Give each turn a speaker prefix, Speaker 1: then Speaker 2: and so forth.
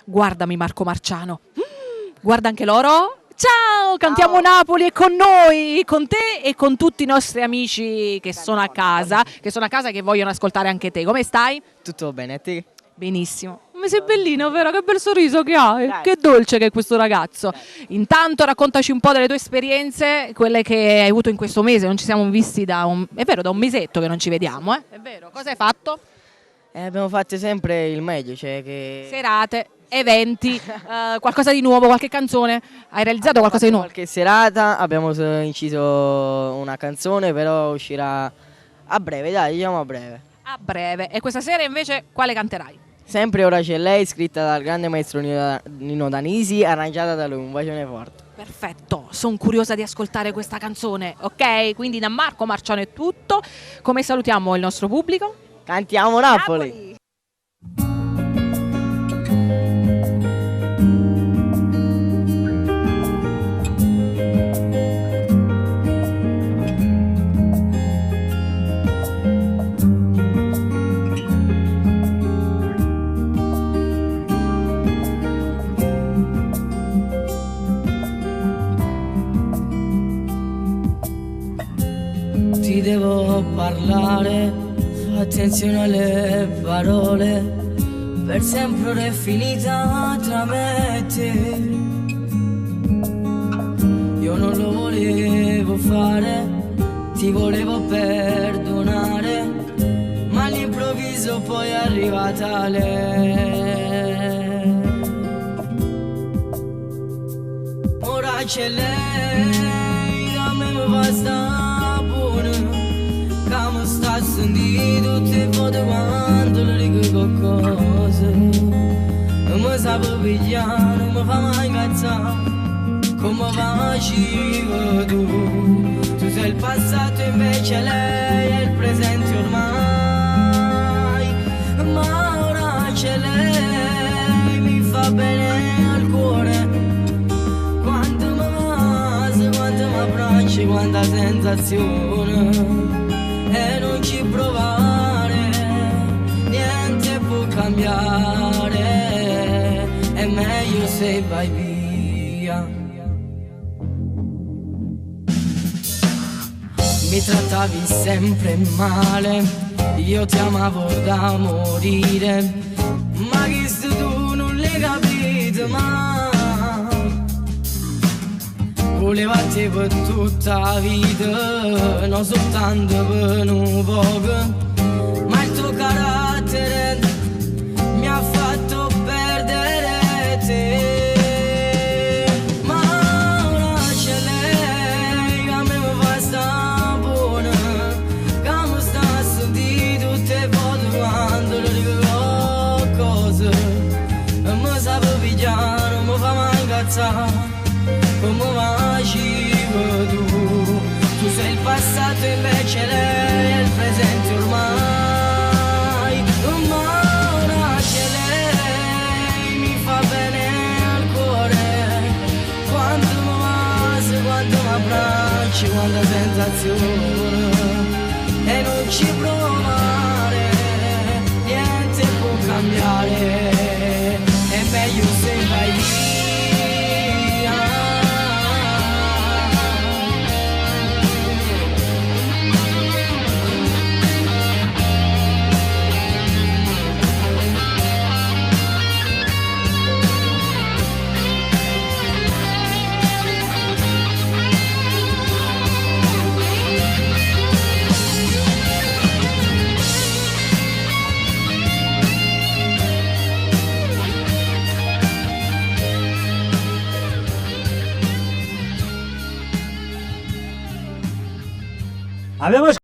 Speaker 1: Guardami Marco Marciano. Guarda anche loro. Ciao, cantiamo Napoli è con noi, con te e con tutti i nostri amici che sono a casa, che vogliono ascoltare anche te. Come stai?
Speaker 2: Tutto bene, a te?
Speaker 1: Benissimo. Ma sei bellino, vero? Che bel sorriso che hai. Che dolce che è questo ragazzo. Intanto raccontaci un po' delle tue esperienze, quelle che hai avuto in questo mese. Non ci siamo visti da un mesetto che non ci vediamo, eh? È vero. Cosa hai fatto?
Speaker 2: Abbiamo fatto sempre il meglio, cioè che...
Speaker 1: Serate, eventi, qualcosa di nuovo, qualche canzone. Hai realizzato qualcosa di nuovo?
Speaker 2: Qualche serata, abbiamo inciso una canzone, però uscirà a breve, dai, diciamo a breve.
Speaker 1: A breve. E questa sera invece quale canterai?
Speaker 2: Sempre Ora c'è lei, scritta dal grande maestro Nino Danisi, arrangiata da lui, un bacione forte.
Speaker 1: Perfetto, sono curiosa di ascoltare questa canzone, ok? Quindi da Marco Marciano è tutto. Come salutiamo il nostro pubblico?
Speaker 2: Cantiamo Napoli!
Speaker 3: Ti devo parlare, fa attenzione alle parole, per sempre ora è finita tra me e te. Io non lo volevo fare, ti volevo perdonare, ma all'improvviso poi è arrivata lei. Ora c'è lei, a me mi basta. Come sta sentendo tutte volte quando le dico qualcosa. Non mi sapevo pigliare, non mi fa mai incazzare come facevi tu. Tu sei il passato invece lei è il presente ormai. Ma ora c'è lei, mi fa bene al cuore. Quando mi basa, quando mi abbracci, quanta sensazione. E non ci provare, niente può cambiare, è meglio se vai via. Mi trattavi sempre male, io ti amavo da morire, ma che se tu non l'hai capito mai. Volevo a te per tutta la vita, non soltanto per un poco, ma il tuo carattere mi ha fatto perdere te. Ma ora c'è lei che a me mi fa sta buona, che mi sta a sentire tutte le volte quando le dico qualcosa. Non mi sapevo pigliare, non mi fa mai incazzare come facevi tu. Tu sei il passato invece lei è il presente ormai. Ma ora c'è lei, mi fa bene al cuore. Quanto mi basa, quanto mi abbracci, quanta sensazione. E non ci provare, niente può cambiare, è meglio se vai via.
Speaker 4: Abbiamo